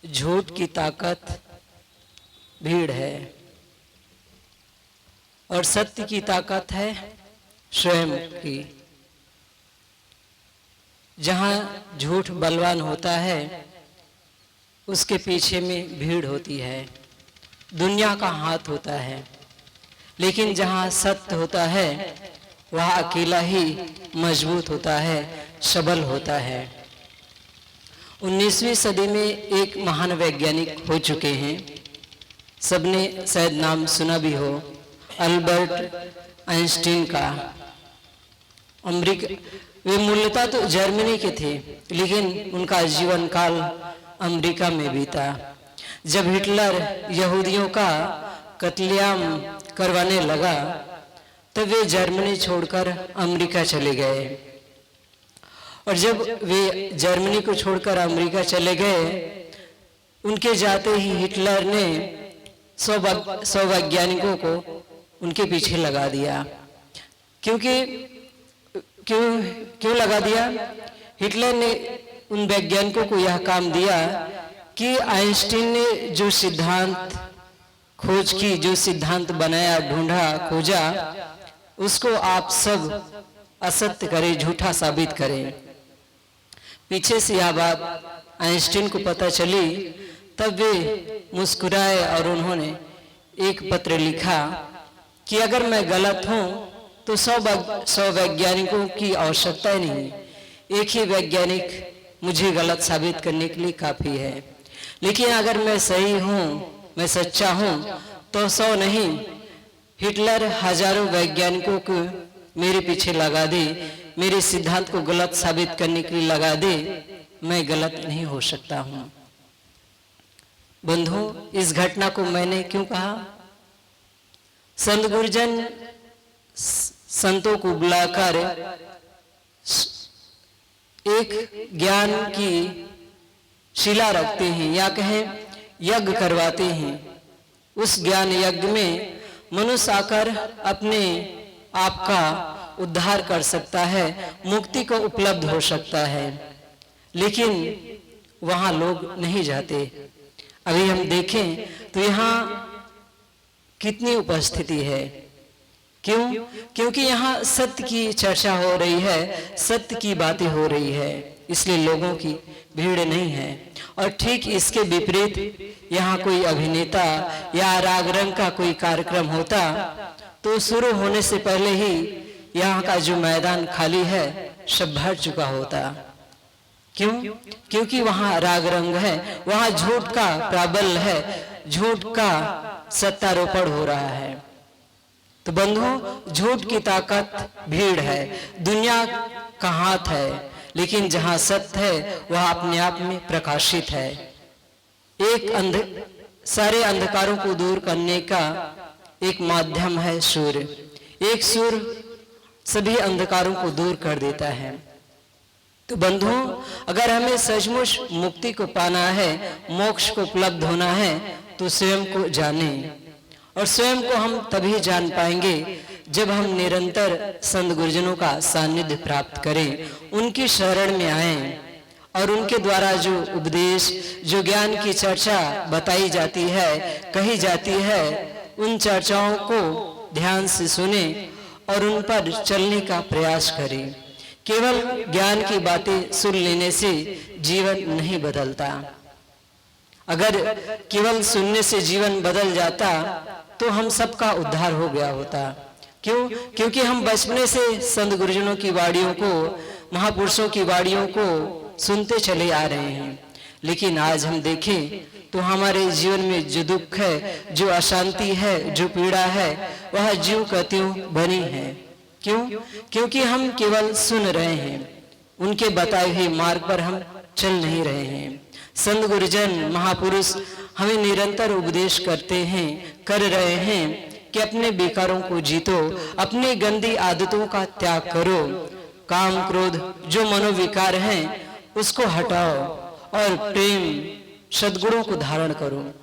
झूठ की ताकत भीड़ है और सत्य की ताकत है स्वयं की। जहां झूठ बलवान होता है उसके पीछे में भीड़ होती है, दुनिया का हाथ होता है। लेकिन जहां सत्य होता है वह अकेला ही मजबूत होता है, सबल होता है। 19वीं सदी में एक महान वैज्ञानिक हो चुके हैं, सबने शायद नाम सुना भी हो, अल्बर्ट आइंस्टीन का। अमेरिका, वे मूलतः तो जर्मनी के थे, लेकिन उनका जीवन काल अमेरिका में बीता। जब हिटलर यहूदियों का कत्लेआम करवाने लगा तब वे जर्मनी छोड़कर अमेरिका चले गए। और जब वे जर्मनी को छोड़कर अमेरिका चले गए, उनके जाते ही हिटलर ने 100 वैज्ञानिकों को उनके पीछे लगा दिया। क्यों लगा दिया? हिटलर ने उन वैज्ञानिकों को यह काम दिया कि आइंस्टीन ने जो सिद्धांत खोज की, जो सिद्धांत बनाया, ढूंढा, खोजा, उसको आप सब असत्य करें, झूठा साबित करें। पीछे से यह बात आइंस्टीन को पता चली, तब वे मुस्कुराए और उन्होंने एक पत्र लिखा कि अगर मैं गलत हूं तो 100 वैज्ञानिकों की आवश्यकता ही नहीं, एक ही वैज्ञानिक मुझे गलत साबित करने के लिए काफी है। लेकिन अगर मैं सही हूं, मैं सच्चा हूं, तो 100 नहीं, हिटलर हजारों वैज्ञानिकों को मेरे पीछे लगा दे, मेरे सिद्धांत को गलत साबित करने के लिए लगा दे, मैं गलत नहीं हो सकता हूं। बंधुओं, इस घटना को मैंने क्यों कहा? संत गुरुजन संतों को बुलाकर एक ज्ञान की शिला रखते हैं, या कहें यज्ञ करवाते हैं। उस ज्ञान यज्ञ में मनुष्य आकर अपने आप का उद्धार कर सकता है, मुक्ति को उपलब्ध हो सकता है। लेकिन वहां लोग नहीं जाते। अभी हम देखें तो यहाँ कितनी उपस्थिति है। क्यों? क्योंकि यहाँ सत्य की चर्चा हो रही है, सत्य की बातें हो रही है, इसलिए लोगों की भीड़ नहीं है। और ठीक इसके विपरीत यहाँ कोई अभिनेता या राग रंग का कोई कार्यक्रम होता तो शुरू होने से पहले ही यहाँ का जो मैदान खाली है सब भर चुका होता। क्यों? क्योंकि वहाँ राग रंग है, वहाँ झूठ का प्राबल्य है, झूठ का सत्यारोपण हो रहा है। तो बंधुओं, झूठ की ताकत भीड़ है, दुनिया का हाथ है, लेकिन जहां सत्य है वह अपने आप में प्रकाशित है। सारे अंधकारों को दूर करने का एक माध्यम है सूर्य। एक सूर्य सभी अंधकारों को दूर कर देता है। तो बंधुओं, अगर हमें सचमुच मुक्ति को पाना है, मोक्ष को उपलब्ध होना है, तो स्वयं को जानें। और स्वयं को हम तभी जान पाएंगे जब हम निरंतर संत गुरुजनों का सानिध्य प्राप्त करें, उनकी शरण में आएं और उनके द्वारा जो उपदेश, जो ज्ञान की चर्चा बताई जाती है, कही जाती है, उन चर्चाओं को ध्यान से सुने और उन पर चलने का प्रयास करें। केवल ज्ञान की बातें सुन लेने से जीवन नहीं बदलता। अगर केवल सुनने से जीवन बदल जाता तो हम सबका उद्धार हो गया होता। क्यों? क्योंकि हम बचपने से संत गुरुजनों की वाणियों को, महापुरुषों की वाणियों को सुनते चले आ रहे हैं। लेकिन आज हम देखें तो हमारे जीवन में जो दुख है, जो अशांति है, जो पीड़ा है, वह ज्यों का त्यों बनी है। क्यों? क्योंकि हम केवल सुन रहे हैं, उनके बताए हुए मार्ग पर हम चल नहीं रहे हैं। संत गुरुजन महापुरुष हमें निरंतर उपदेश करते हैं, कर रहे हैं कि अपने विकारों को जीतो, अपनी गंदी आदतों का त्याग करो, काम क्रोध जो मनोविकार हैं उसको हटाओ और प्रेम सद्गुणों को धारण करो।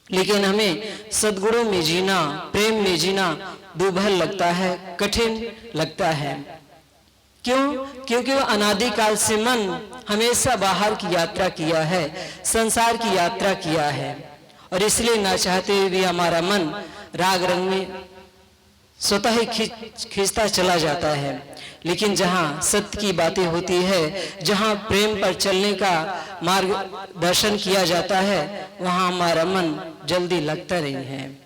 लेकिन हमें सद्गुणों में जीना, प्रेम में जीना दुर्लभ लगता है, कठिन लगता है। क्यों? क्योंकि वो अनादिकाल से मन हमेशा बाहर की यात्रा किया है, संसार की यात्रा किया है, और इसलिए ना चाहते हुए भी हमारा मन राग रंग में स्वतः ही खींचता चला जाता है। लेकिन जहाँ सत्य की बातें होती है, जहाँ प्रेम पर चलने का मार्गदर्शन किया जाता है, वहाँ हमारा मन जल्दी लगता नहीं है।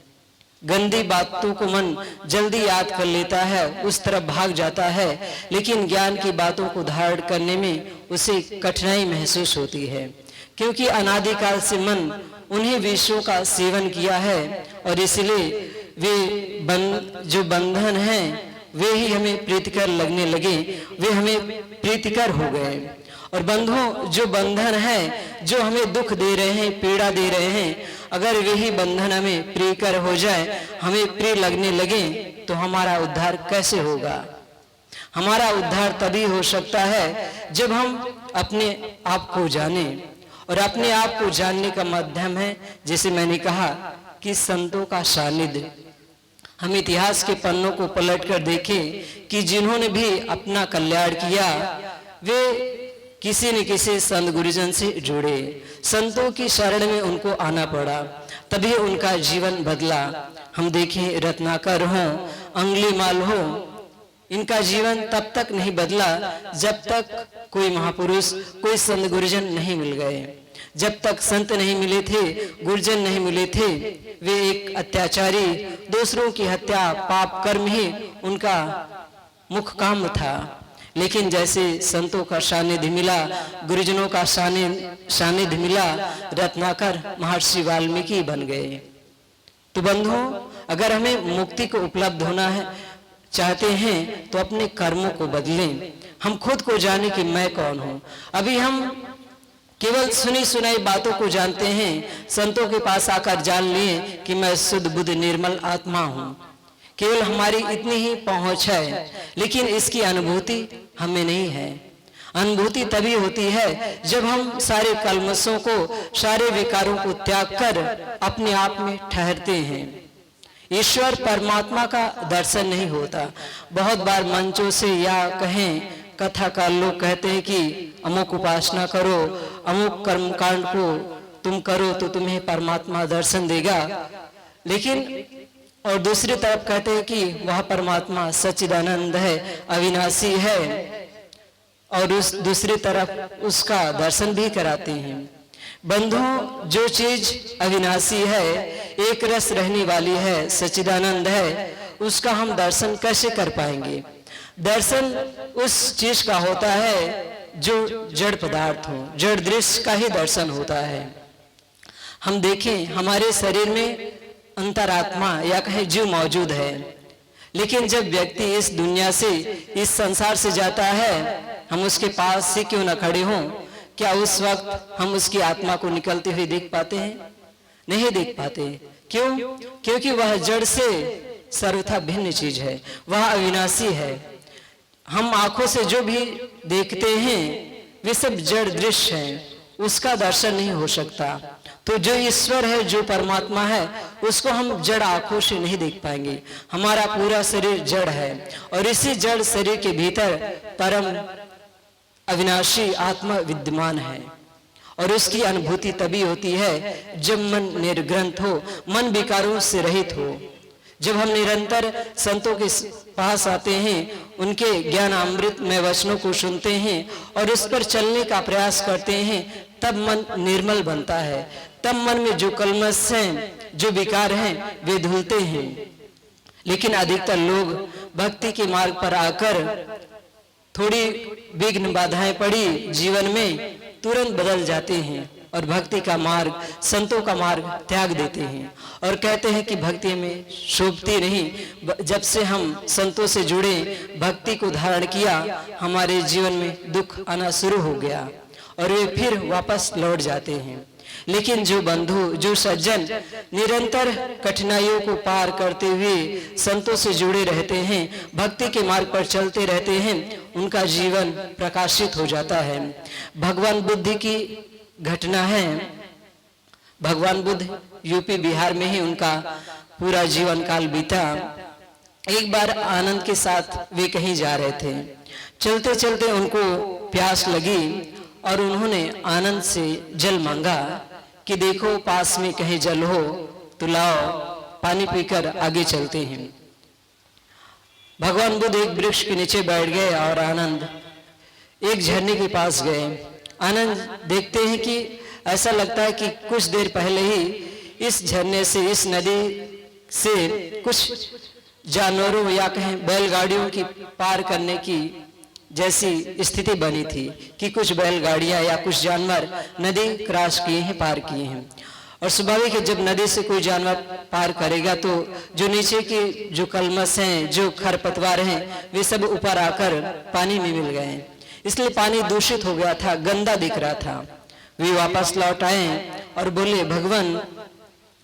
गंदी बातों को मन जल्दी याद कर लेता है, उस तरफ भाग जाता है, लेकिन ज्ञान की बातों को धारण करने में उसे कठिनाई महसूस होती है, क्योंकि अनादिकाल से मन उन्हीं विषयों का सेवन किया है, और इसलिए वे जो बंधन हैं वे ही हमें प्रीतिकर लगने लगे, वे हमें प्रीतिकर हो गए। और बंधुओं, जो बंधन है, जो हमें दुख दे रहे हैं, पीड़ा दे रहे हैं, अगर वही बंधन हमें प्रियकर हो जाए, हमें प्रिय लगने लगे, तो हमारा उद्धार कैसे होगा? हमारा उद्धार तभी हो सकता है जब हम अपने आप को जाने, और अपने आप को जानने का माध्यम है, जैसे मैंने कहा, कि संतों का सानिध्य। हम इतिहास के पन्नों को पलटकर देखें कि जिन्होंने भी अपना कल्याण किया, वे किसी न किसी संत गुरुजन से जुड़े, संतों की शरण में उनको आना पड़ा, तभी उनका जीवन बदला। हम देखें रत्नाकर हो, अंगुलीमाल हो, इनका जीवन तब तक नहीं बदला जब तक कोई महापुरुष, कोई संत गुरुजन नहीं मिल गए। जब तक संत नहीं मिले थे, गुरुजन नहीं मिले थे, वे एक अत्याचारी, दूसरों की हत्या, पाप कर्म ही उनका मुख्य काम था। लेकिन जैसे संतों का सानिध्य मिला, गुरुजनों का सानिध्य मिला, रत्नाकर महर्षि वाल्मीकि बन गए। तो बंधुओं, अगर हमें मुक्ति को उपलब्ध होना है चाहते हैं तो अपने कर्मों को बदलें। हम खुद को जाने कि मैं कौन हूं। अभी हम केवल सुनी सुनाई बातों को जानते हैं, संतों के पास आकर जान लिए कि मैं शुद्ध बुद्ध निर्मल आत्मा हूं। केवल हमारी इतनी ही पहुंच है, लेकिन इसकी अनुभूति हमें नहीं है। अनुभूति तभी होती है जब हम सारे कल्मशों को, सारे विकारों को त्याग कर अपने आप में ठहरते हैं। ईश्वर परमात्मा का दर्शन नहीं होता। बहुत बार मंचों से या कहें कथा का लोग कहते हैं कि अमुक उपासना करो, अमुक कर्मकांड को तुम करो तो तुम्हें परमात्मा दर्शन देगा, लेकिन और दूसरी तरफ कहते हैं कि वह परमात्मा सच्चिदानंद है, अविनाशी है, और उस दूसरी तरफ उसका दर्शन भी कराते हैं। बंधुओं, जो चीज अविनाशी है, एक रस रहने वाली है, सच्चिदानंद है, उसका हम दर्शन कैसे कर पाएंगे? दर्शन उस चीज का होता है जो जड़ पदार्थ हो, जड़ दृश्य का ही दर्शन होता है। हम देखें, हमारे शरीर में अंतरात्मा या कहें जीव मौजूद है, लेकिन जब व्यक्ति इस दुनिया से, इस संसार से जाता है, हम उसके पास से क्यों न खड़े हों, क्या उस वक्त हम उसकी आत्मा को निकलते हुए देख पाते हैं? नहीं देख पाते। क्यों? क्योंकि वह जड़ से सर्वथा भिन्न चीज है, वह अविनाशी है। हम आंखों से जो भी देखते हैं वे सब जड़ दृश्य हैं, उसका दर्शन नहीं हो सकता। तो जो ईश्वर है, जो परमात्मा है, उसको हम जड़ आंखों से नहीं देख पाएंगे। हमारा पूरा शरीर जड़ है, और इसी जड़ शरीर के भीतर परम अविनाशी आत्मा विद्यमान है, और उसकी अनुभूति तभी होती है जब मन निर्ग्रंथ हो, मन विकारों से रहित हो। जब हम निरंतर संतों के पास आते हैं, उनके ज्ञान अमृत में वचनों को सुनते हैं और उस पर चलने का प्रयास करते हैं, तब मन निर्मल बनता है। तब मन में जो कल्मश हैं, जो विकार हैं, वे धुलते हैं। लेकिन अधिकतर लोग भक्ति के मार्ग पर आकर थोड़ी विघ्न बाधाएं पड़ी जीवन में, तुरंत बदल जाते हैं और भक्ति का मार्ग, संतों का मार्ग त्याग देते हैं और कहते हैं कि भक्ति में शोभती नहीं। जब से हम संतों से जुड़े, भक्ति को धारण किया, हमारे जीवन में दुख आना शुरू हो गया और वे फिर वापस लौट जाते हैं। लेकिन जो बंधु, जो सज्जन निरंतर कठिनाइयों को पार करते हुए संतों से जुड़े रहते हैं, भक्ति के मार्ग पर चलते रहते हैं, उनका जीवन प्रकाशित हो जाता है। भगवान बुद्ध की घटना है। भगवान बुद्ध यूपी बिहार में ही उनका पूरा जीवन काल बीता। एक बार आनंद के साथ वे कहीं जा रहे थे, चलते चलते उनको प्यास लगी और उन्होंने आनंद से जल मांगा कि देखो पास में कहीं जल हो तो लाओ, पानी पीकर आगे चलते हैं। भगवान बुद्ध एक वृक्ष के नीचे बैठ गए और आनंद एक झरने के पास गए। आनंद देखते हैं कि ऐसा लगता है कि कुछ देर पहले ही इस झरने से, इस नदी से कुछ जानवरों या कहें बैलगाड़ियों की पार करने की जैसी स्थिति बनी थी कि कुछ बैलगाड़ियां या कुछ जानवर नदी क्रॉस किए हैं, पार किए हैं। और स्वाभाविक है जब नदी से कोई जानवर पार करेगा तो जो नीचे की जो कलमस हैं, जो खरपतवार हैं, वे सब ऊपर आकर पानी में मिल गए, इसलिए पानी दूषित हो गया था, गंदा दिख रहा था। वे वापस लौट आए और बोले भगवान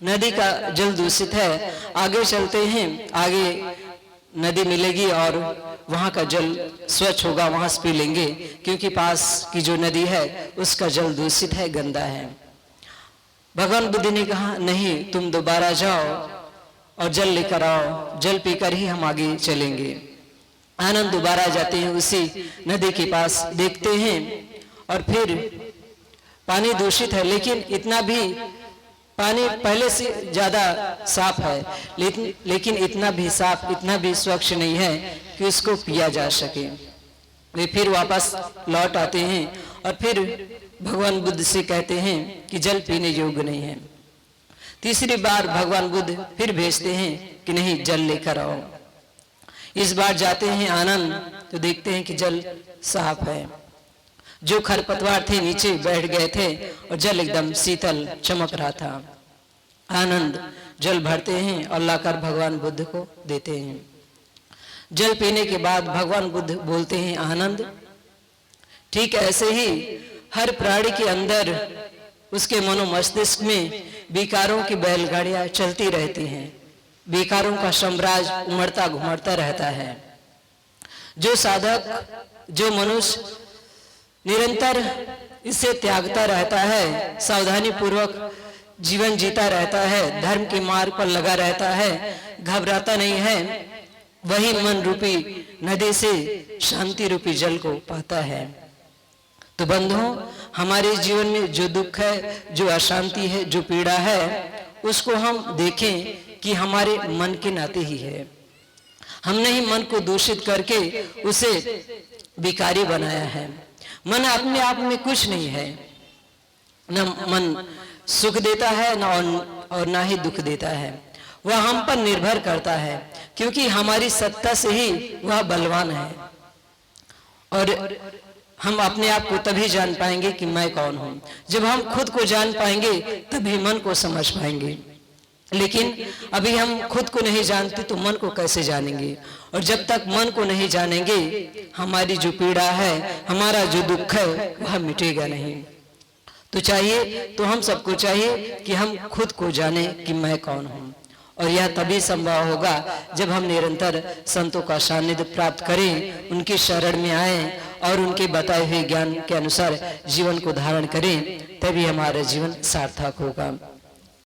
नदी का जल दूषित है, आगे चलते हैं, आगे नदी मिलेगी और वहां का जल स्वच्छ होगा, वहां से पी लेंगे, क्योंकि पास की जो नदी है उसका जल दूषित है, गंदा है। भगवान बुद्ध ने कहा नहीं, तुम दोबारा जाओ और जल लेकर आओ, जल पीकर ही हम आगे चलेंगे। आनंद दोबारा जाते हैं, उसी नदी के पास देखते हैं और फिर पानी दूषित है, लेकिन इतना भी पानी पहले से ज्यादा साफ है, लेकिन इतना भी साफ, इतना भी स्वच्छ नहीं है कि उसको पिया जा सके। वे फिर वापस लौट आते हैं और फिर भगवान बुद्ध से कहते हैं कि जल पीने योग्य नहीं है। तीसरी बार भगवान बुद्ध फिर भेजते हैं कि नहीं, जल लेकर आओ। इस बार जाते हैं आनंद तो देखते हैं कि जल साफ है, जो खरपतवार थे नीचे बैठ गए थे और जल एकदम शीतल चमक रहा था। आनंद जल भरते हैं और लाकर भगवान बुद्ध को देते हैं। जल पीने के बाद भगवान बुद्ध बोलते हैं आनंद, ठीक ऐसे ही हर प्राणी के अंदर, उसके मनोमस्तिष्क में विकारों की बैलगाड़ियां चलती रहती हैं, विकारों का साम्राज्य उमड़ता घुमड़ता रहता है। जो साधक, जो मनुष्य निरंतर इसे त्यागता रहता है, सावधानी पूर्वक जीवन जीता रहता है, धर्म के मार्ग पर लगा रहता है, घबराता नहीं है, वही मन रूपी नदी से शांति रूपी जल को पाता है। तो बंधुओं, हमारे जीवन में जो दुख है, जो अशांति है, जो पीड़ा है, उसको हम देखें कि हमारे मन के नाते ही है। हमने ही मन को दूषित करके उसे विकारी बनाया है। मन अपने आप में कुछ नहीं है, न मन सुख देता है और ना ही दुख देता है। वह हम पर निर्भर करता है, क्योंकि हमारी सत्ता से ही वह बलवान है। और हम अपने आप को तभी जान पाएंगे कि मैं कौन हूं। जब हम खुद को जान पाएंगे तभी मन को समझ पाएंगे। लेकिन अभी हम खुद को नहीं जानते तो मन को कैसे जानेंगे? और जब तक मन को नहीं जानेंगे, हमारी जो पीड़ा है, हमारा जो दुख है, वह मिटेगा नहीं। तो हम सबको चाहिए कि हम खुद को जाने कि मैं कौन हूं। और यह तभी संभव होगा जब हम निरंतर संतों का सानिध्य प्राप्त करें, उनकी शरण में आए और उनके बताए हुए ज्ञान के अनुसार जीवन को धारण करें, तभी हमारा जीवन सार्थक होगा।